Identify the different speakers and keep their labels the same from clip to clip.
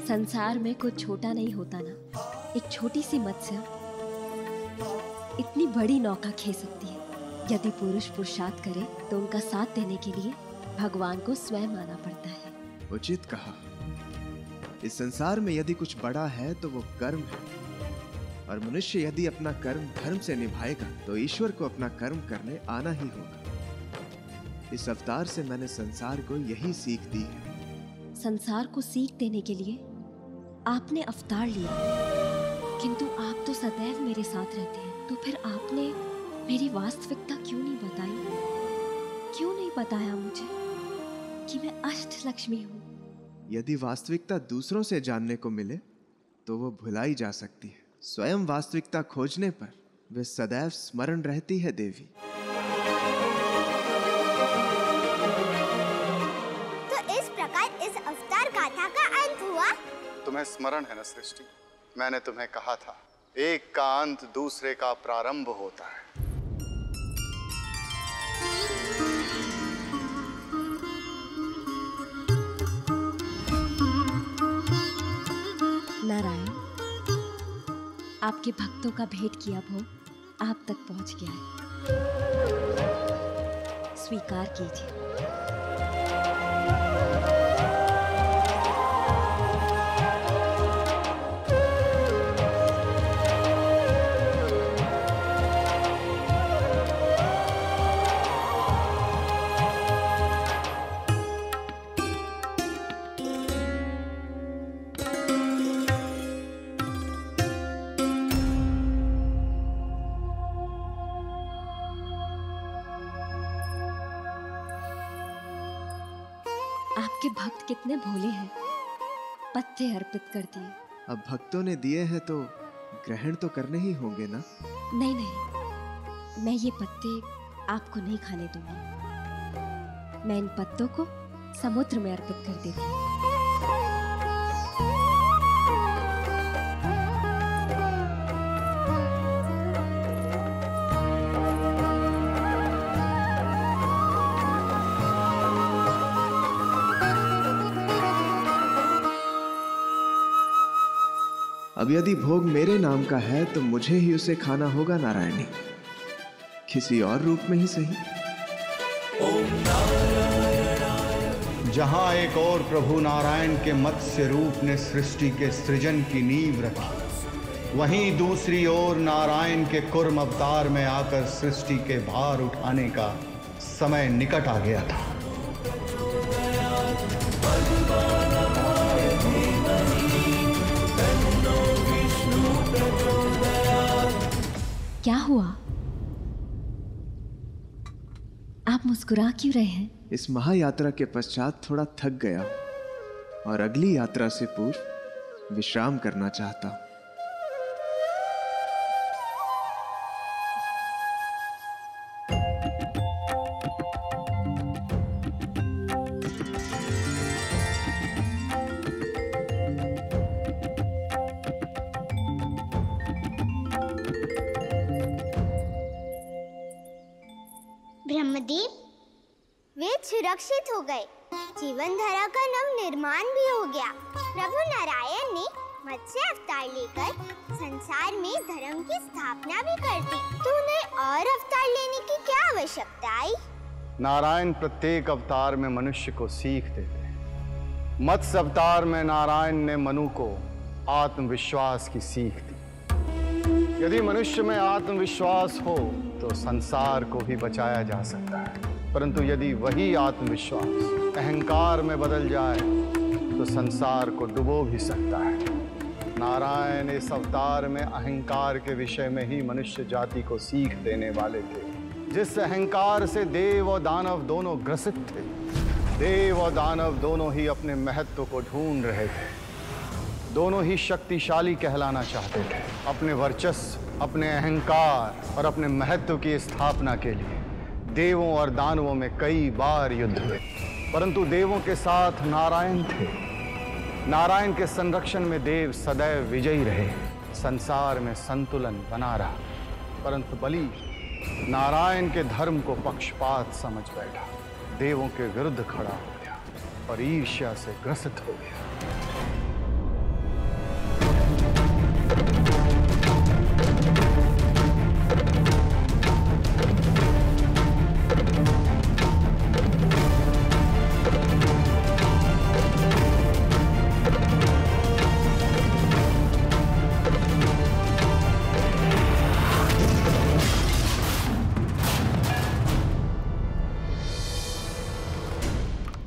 Speaker 1: संसार में कुछ छोटा नहीं होता ना। एक छोटी सी मत्स्य इतनी बड़ी नौका खेल सकती है। यदि पुरुष पुरुषार्थ करे तो उनका साथ देने के लिए भगवान को स्वयं आना पड़ता है।
Speaker 2: उचित कहा। इस संसार में यदि कुछ बड़ा है तो वो कर्म है, और मनुष्य यदि अपना कर्म धर्म से निभाएगा तो ईश्वर को अपना कर्म करने आना ही होगा। इस अवतार से मैंने संसार को यही सीख दी है।
Speaker 1: संसार को सीख देने के लिए आपने अवतार लिया, किंतु आप तो सदैव मेरे साथ रहते हैं, तो फिर आपने मेरी वास्तविकता क्यों नहीं बताई? क्यों नहीं बताया मुझे कि मैं अष्ट लक्ष्मी हूँ?
Speaker 2: यदि वास्तविकता दूसरों से जानने को मिले तो वो भुलाई जा सकती है। स्वयं वास्तविकता खोजने पर वे सदैव स्मरण रहती है देवी।
Speaker 3: तो इस प्रकार इस अवतार गाथा का अंत हुआ।
Speaker 4: तुम्हें स्मरण है न सृष्टि, मैंने तुम्हें कहा था एक का अंत दूसरे का प्रारंभ होता है।
Speaker 1: नारायण, आपके भक्तों का भेंट किया भोग आप तक पहुंच गया है, स्वीकार कीजिए। आपके भक्त कितने भोले हैं, पत्ते अर्पित कर दिए।
Speaker 2: अब भक्तों ने दिए हैं तो ग्रहण तो करने ही होंगे ना?
Speaker 1: नहीं नहीं, मैं ये पत्ते आपको नहीं खाने दूंगी। मैं इन पत्तों को समुद्र में अर्पित कर देती हूँ।
Speaker 2: अब यदि भोग मेरे नाम का है तो मुझे ही उसे खाना होगा नारायणी, किसी और रूप में ही सही।
Speaker 4: जहां एक और प्रभु नारायण के मत्स्य रूप ने सृष्टि के सृजन की नींव रखी, वहीं दूसरी ओर नारायण के कूर्म अवतार में आकर सृष्टि के भार उठाने का समय निकट आ गया था।
Speaker 1: क्या हुआ? आप मुस्कुरा क्यों रहे हैं?
Speaker 2: इस महायात्रा के पश्चात थोड़ा थक गया और अगली यात्रा से पूर्व विश्राम करना चाहता हूं।
Speaker 3: ब्रह्मदेव, वेद सुरक्षित हो गए, जीवन धारा का नव निर्माण भी हो गया। प्रभु नारायण ने मत्स्य अवतार लेकर संसार में धर्म की स्थापना भी कर दी। तो उन्हें और अवतार लेने की क्या आवश्यकता आई?
Speaker 4: नारायण प्रत्येक अवतार में मनुष्य को सीख देते हैं। मत्स्य अवतार में नारायण ने मनु को आत्मविश्वास की सीख दी। यदि मनुष्य में आत्मविश्वास हो तो संसार को भी बचाया जा सकता है, परंतु यदि वही आत्मविश्वास अहंकार में बदल जाए तो संसार को डुबो भी सकता है। नारायण इस अवतार में अहंकार के विषय में ही मनुष्य जाति को सीख देने वाले थे, जिस अहंकार से देव और दानव दोनों ग्रसित थे। देव और दानव दोनों ही अपने महत्व को ढूंढ रहे थे, दोनों ही शक्तिशाली कहलाना चाहते थे। अपने वर्चस्व, अपने अहंकार और अपने महत्व की स्थापना के लिए देवों और दानवों में कई बार युद्ध हुए, परंतु देवों के साथ नारायण थे। नारायण के संरक्षण में देव सदैव विजयी रहे, संसार में संतुलन बना रहा। परंतु बलि नारायण के धर्म को पक्षपात समझ बैठा, देवों के विरुद्ध खड़ा हो गया और ईर्ष्या से ग्रसित हो गया।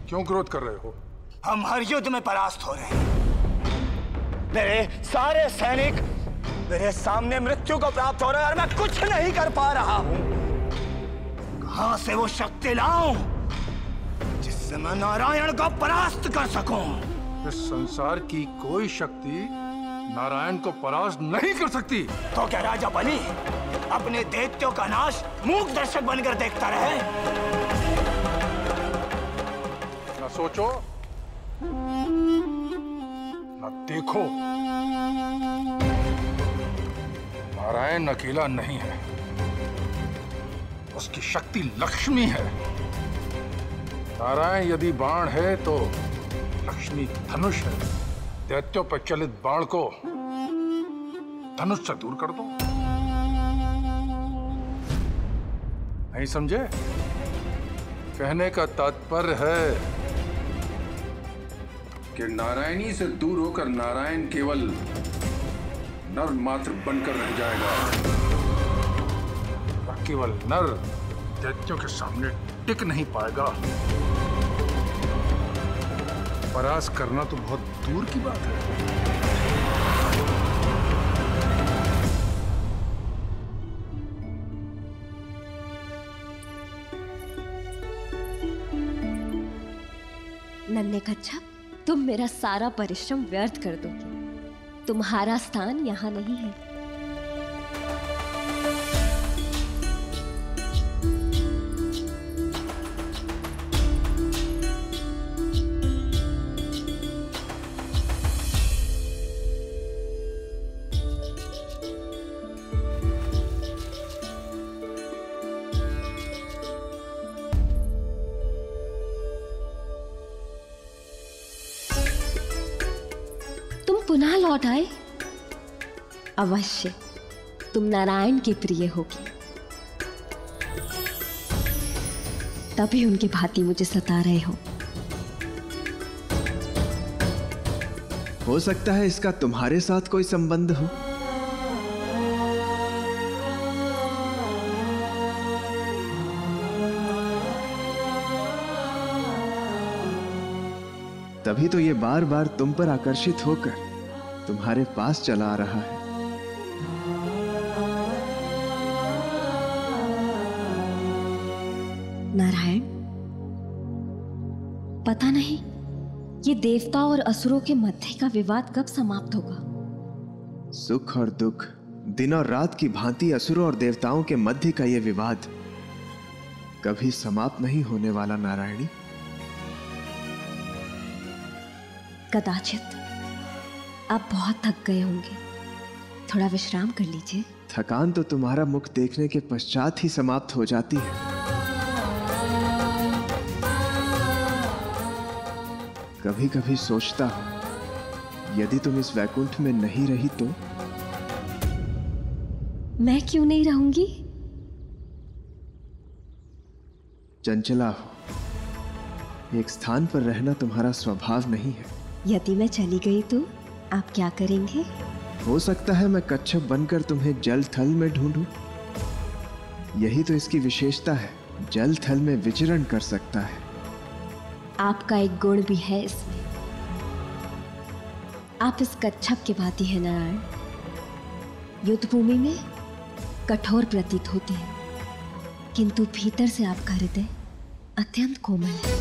Speaker 5: क्यों क्रोध कर रहे हो?
Speaker 6: हम हर युद्ध में परास्त हो रहे हैं। मेरे सारे सैनिक मेरे सामने मृत्यु को प्राप्त हो रहे हैं और मैं कुछ नहीं कर पा रहा हूं। कहां से वो शक्ति लाऊं जिससे मैं नारायण को परास्त कर सकूं?
Speaker 5: इस संसार की कोई शक्ति नारायण को परास्त नहीं कर सकती।
Speaker 6: तो क्या राजा बलि अपने दैत्यों का नाश मूक दर्शक बनकर देखता रहे?
Speaker 5: न सोचो न देखो, नारायण अकेला नहीं है, उसकी शक्ति लक्ष्मी है। नारायण यदि बाण है तो लक्ष्मी धनुष है। दैत्यों पर चलित बाण को धनुष से दूर कर दो। नहीं समझे? कहने का तात्पर्य है कि नारायणी से दूर होकर नारायण केवल नर मात्र बनकर रह जाएगा और केवल नर दैत्यों के सामने टिक नहीं पाएगा। परास्त करना तो बहुत दूर की बात है।
Speaker 1: नन्हे कच्छप, तुम मेरा सारा परिश्रम व्यर्थ कर दोगे। तुम्हारा स्थान यहाँ नहीं है। पुनः लौट आए? अवश्य, तुम नारायण के प्रिय होगी, तभी उनकी भांति मुझे सता रहे
Speaker 2: हो सकता है इसका तुम्हारे साथ कोई संबंध हो। तभी तो ये बार बार तुम पर आकर्षित होकर तुम्हारे पास चला आ रहा है।
Speaker 1: नारायण, पता नहीं ये देवता और असुरों के मध्य का विवाद कब समाप्त होगा।
Speaker 2: सुख और दुख, दिन और रात की भांति असुरों और देवताओं के मध्य का ये विवाद कभी समाप्त नहीं होने वाला। नारायणी,
Speaker 1: कदाचित आप बहुत थक गए होंगे, थोड़ा विश्राम कर लीजिए।
Speaker 2: थकान तो तुम्हारा मुख देखने के पश्चात ही समाप्त हो जाती है। कभी कभी सोचता हूं, यदि तुम इस वैकुंठ में नहीं रही तो।
Speaker 1: मैं क्यों नहीं रहूंगी?
Speaker 2: चंचला हो, एक स्थान पर रहना तुम्हारा स्वभाव नहीं है।
Speaker 1: यदि मैं चली गई तो आप क्या करेंगे?
Speaker 2: हो सकता है मैं कच्छप बनकर तुम्हें जल थल में ढूंढूं। यही तो इसकी विशेषता है, जल थल में विचरण कर सकता है।
Speaker 1: आपका एक गुण भी है इसमें, आप इस कच्छप के भांति है नारायण। युद्ध भूमि में कठोर प्रतीत होते हैं, किंतु भीतर से आपका हृदय अत्यंत कोमल है।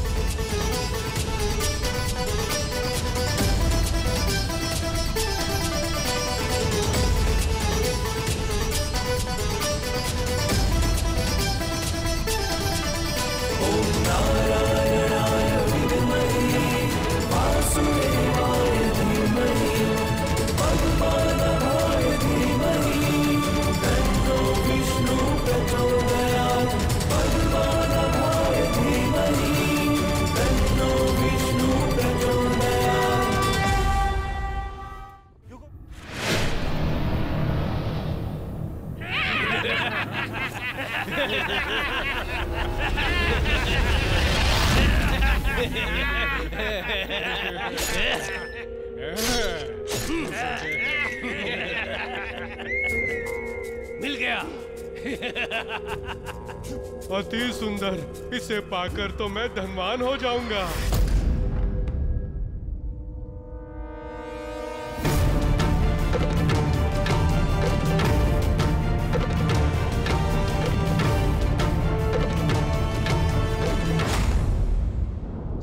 Speaker 7: विष्णु प्रचोदयात्। मिल गया।
Speaker 8: अति सुंदर, इसे पाकर तो मैं धनवान हो जाऊंगा।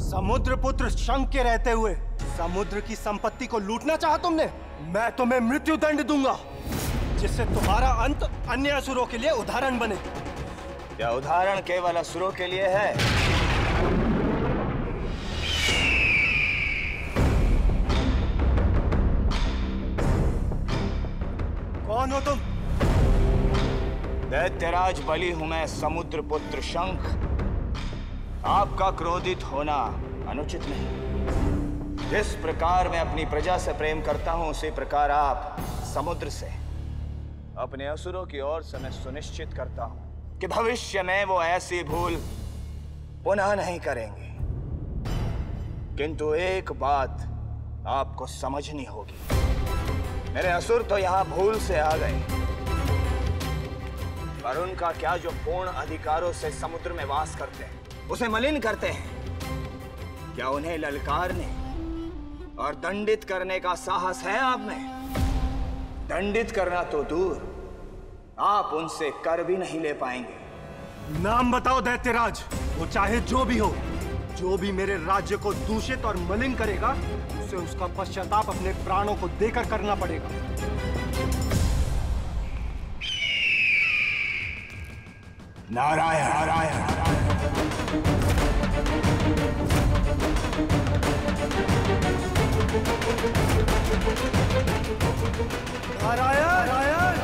Speaker 9: समुद्रपुत्र शंख के रहते हुए समुद्र की संपत्ति को लूटना चाहा तुमने? मैं तुम्हें मृत्यु दंड दूंगा, जिससे तुम्हारा अंत अन्य असुरों के लिए उदाहरण बने।
Speaker 6: क्या उदाहरण केवल असुरों के लिए है?
Speaker 9: कौन हो तुम?
Speaker 6: दैत्यराज बलि हूं मैं, समुद्रपुत्र शंख। आपका क्रोधित होना अनुचित नहीं। जिस प्रकार मैं अपनी प्रजा से प्रेम करता हूं, उसी प्रकार आप समुद्र से अपने असुरों की ओर से मैं सुनिश्चित करता हूं कि भविष्य में वो ऐसी भूल पुनः नहीं करेंगे। किंतु एक बात आपको समझनी होगी। मेरे असुर तो यहां भूल से आ गए, पर उनका क्या जो पूर्ण अधिकारों से समुद्र में वास करते हैं, उसे मलिन करते हैं। क्या उन्हें ललकारने और दंडित करने का साहस है आप में? दंडित करना तो दूर, आप उनसे कर भी नहीं ले पाएंगे।
Speaker 9: नाम बताओ दैत्यराज। वो चाहे जो भी हो, जो भी मेरे राज्य को दूषित और मलिन करेगा, उसे उसका पश्चाताप अपने प्राणों को देकर करना पड़ेगा।
Speaker 6: नारायण नारायण
Speaker 9: नारायण नारायण।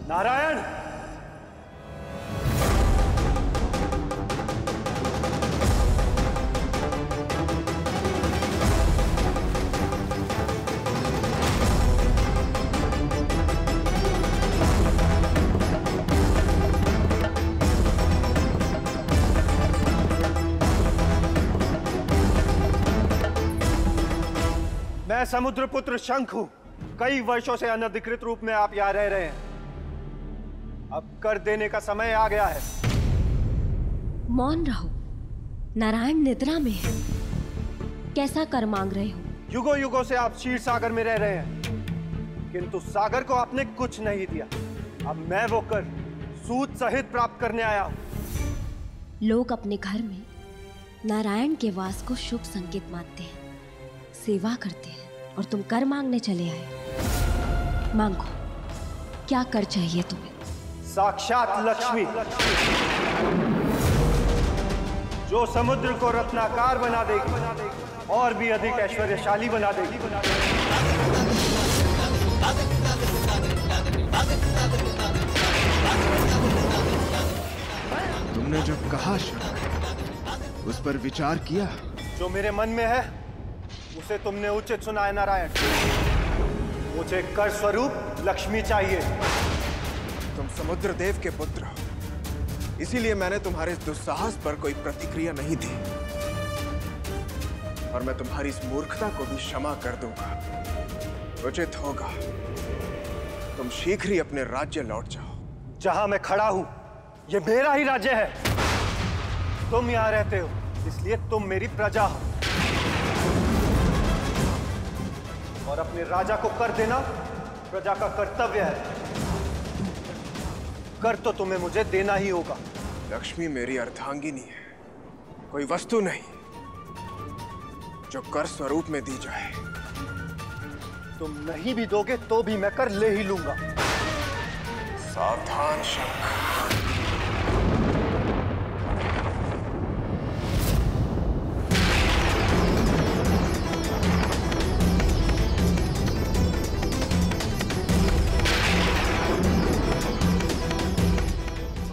Speaker 9: नारायण, मैं समुद्रपुत्र शंख हूं। कई वर्षों से अनधिकृत रूप में आप यहां रह रहे हैं। अब कर देने का समय आ गया है।
Speaker 1: मौन रहो, नारायण निद्रा में है। कैसा कर मांग रहे हो?
Speaker 9: युगों युगों से आप क्षीर सागर में रह रहे हैं, किंतु सागर को आपने कुछ नहीं दिया। अब मैं वो कर सूद सहित प्राप्त करने आया हूं।
Speaker 1: लोग अपने घर में नारायण के वास को शुभ संकेत मानते हैं, सेवा करते हैं, और तुम कर मांगने चले आए। मांगो, क्या कर चाहिए तुम्हें?
Speaker 9: साक्षात लक्ष्मी, जो समुद्र को रत्नाकार बना देगी और भी अधिक ऐश्वर्यशाली बना देगी।
Speaker 2: तुमने जो कहा शंख, उस पर विचार किया?
Speaker 9: जो मेरे मन में है उसे तुमने उचित सुना है नारायण। मुझे कर स्वरूप लक्ष्मी चाहिए।
Speaker 2: तुम समुद्र देव के पुत्र हो, इसीलिए मैंने तुम्हारे इस दुस्साहस पर कोई प्रतिक्रिया नहीं दी, और मैं तुम्हारी इस मूर्खता को भी क्षमा कर दूंगा। उचित होगा तुम शीघ्र ही अपने राज्य लौट जाओ।
Speaker 9: जहां मैं खड़ा हूं, यह मेरा ही राज्य है। तुम यहां रहते हो, इसलिए तुम मेरी प्रजा हो, और अपने राजा को कर देना प्रजा का कर्तव्य है। कर तो तुम्हें मुझे देना ही होगा।
Speaker 2: लक्ष्मी मेरी अर्धांगिनी है, कोई वस्तु नहीं जो कर स्वरूप में दी जाए।
Speaker 9: तुम नहीं भी दोगे तो भी मैं कर ले ही लूंगा।
Speaker 2: सावधान शंख।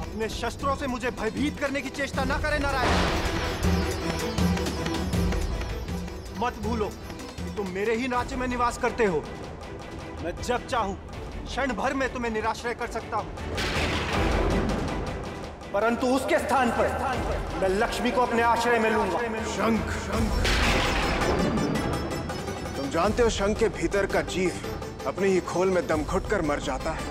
Speaker 9: अपने शस्त्रों से मुझे भयभीत करने की चेष्टा न करें नारायण। मत भूलो कि तुम मेरे ही राज्य में निवास करते हो। मैं जब चाहूं क्षण भर में तुम्हें निराश्रय कर सकता हूं, परंतु उसके स्थान पर मैं लक्ष्मी को अपने आश्रय में लूंगा।
Speaker 2: शंख, तुम जानते हो शंख के भीतर का जीव अपनी ही खोल में दम घुटकर मर जाता है,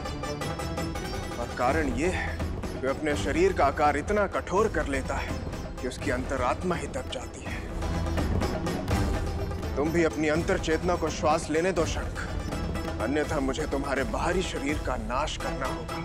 Speaker 2: और कारण ये है कि अपने शरीर का आकार इतना कठोर कर लेता है कि उसकी अंतरात्मा ही दब जाती है। तुम भी अपनी अंतर चेतना को श्वास लेने दो शंख, अन्यथा मुझे तुम्हारे बाहरी शरीर का नाश करना होगा।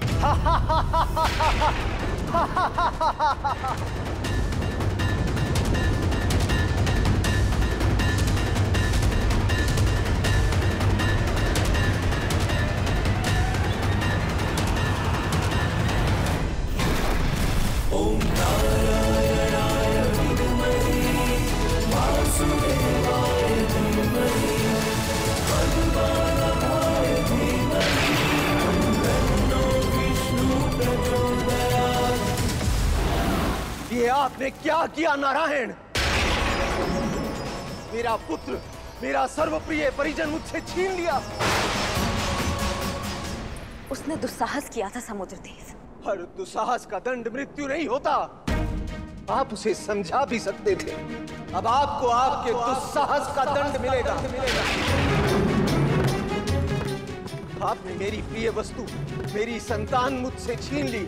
Speaker 6: ये आपने क्या किया नारायण? मेरा पुत्र, मेरा सर्वप्रिय परिजन मुझसे छीन लिया।
Speaker 1: उसने दुस्साहस किया था समुद्रदेव।
Speaker 6: हर दुस्साहस का दंड मृत्यु नहीं होता। आप उसे समझा भी सकते थे। अब आपको आपके दुस्साहस का दंड मिलेगा। आपने मेरी प्रिय वस्तु, मेरी संतान मुझसे छीन ली।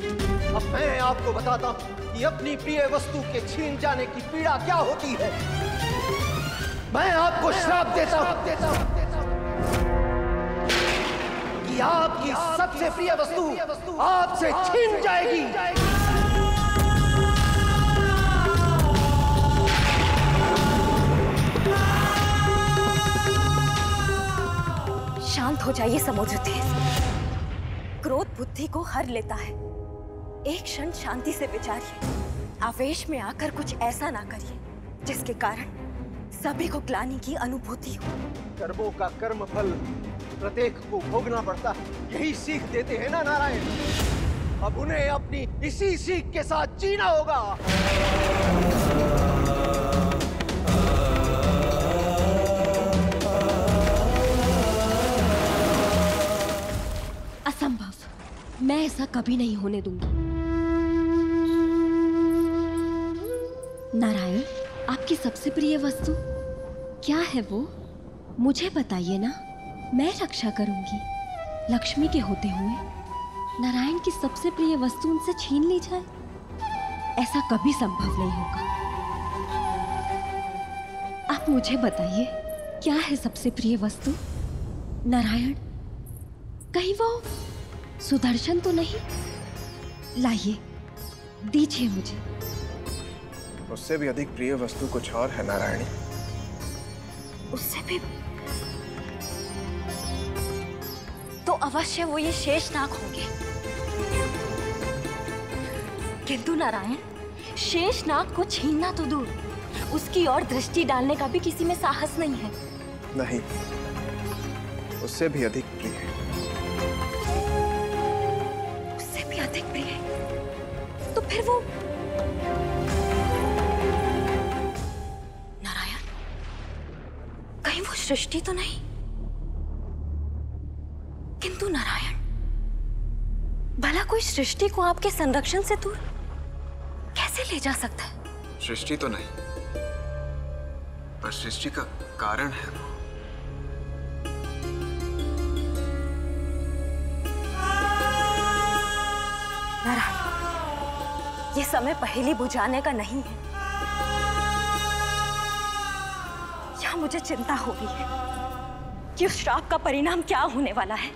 Speaker 6: अब मैं आपको बताता हूं कि अपनी प्रिय वस्तु के छीन जाने की पीड़ा क्या होती है। मैं आपको श्राप देता हूं कि आपकी सबसे प्रिय वस्तु आपसे छीन जाएगी।
Speaker 1: शांत हो जाइए समुद्रदेव। क्रोध बुद्धि को हर लेता है। एक क्षण शांति से विचारिए। आवेश में आकर कुछ ऐसा ना करिए जिसके कारण सभी को ग्लानि की अनुभूति हो।
Speaker 6: कर्मों का कर्म फल प्रत्येक को भोगना पड़ता है, यही सीख देते हैं ना नारायण। अब उन्हें अपनी इसी सीख के साथ जीना होगा।
Speaker 1: असंभव, मैं ऐसा कभी नहीं होने दूंगी। नारायण, आपकी सबसे प्रिय वस्तु क्या है वो? मुझे बताइए ना, मैं रक्षा करूंगी। लक्ष्मी के होते हुए नारायण की सबसे प्रिय वस्तु उनसे छीन ली जाए, ऐसा कभी संभव नहीं होगा। आप मुझे बताइए, क्या है सबसे प्रिय वस्तु? नारायण, कहीं वो सुदर्शन तो नहीं? लाइए, दीजिए मुझे।
Speaker 2: उससे भी अधिक प्रिय वस्तु कुछ और है नारायणी।
Speaker 1: उससे भी? तो अवश्य वो ये शेषनाग होंगे। किंतु नारायण, शेषनाग को छीनना तो दूर, उसकी ओर दृष्टि डालने का भी किसी में साहस नहीं है।
Speaker 2: नहीं, उससे भी अधिक प्रिय है।
Speaker 1: उससे भी अधिक प्रिय है? तो फिर वो नारायण, कहीं वो सृष्टि तो नहीं? किंतु नारायण, भला कोई सृष्टि को आपके संरक्षण से दूर कैसे ले जा सकता है?
Speaker 2: सृष्टि तो नहीं, पर सृष्टि का कारण है वो।
Speaker 1: नारायण, ये समय पहेली बुझाने का नहीं है। यह मुझे चिंता हो गई है कि उस श्राप का परिणाम क्या होने वाला है।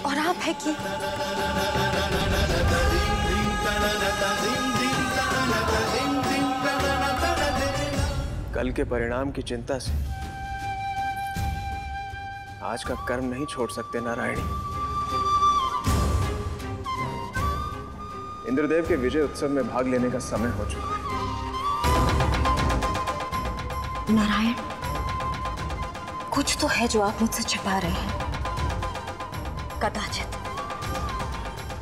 Speaker 1: और आप है कि
Speaker 2: कल के परिणाम की चिंता से आज का कर्म नहीं छोड़ सकते नारायणी। इंद्रदेव के विजय उत्सव में भाग लेने का समय हो चुका है।
Speaker 1: नारायण, कुछ तो है जो आप मुझसे छिपा रहे हैं। कदाचित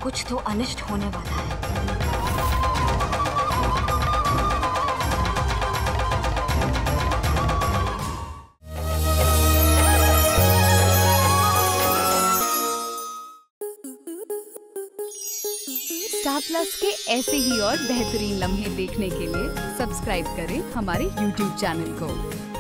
Speaker 1: कुछ तो अनिष्ट होने वाला है।
Speaker 7: प्लस के ऐसे ही और बेहतरीन लम्हे देखने के लिए सब्सक्राइब करें हमारे YouTube चैनल को।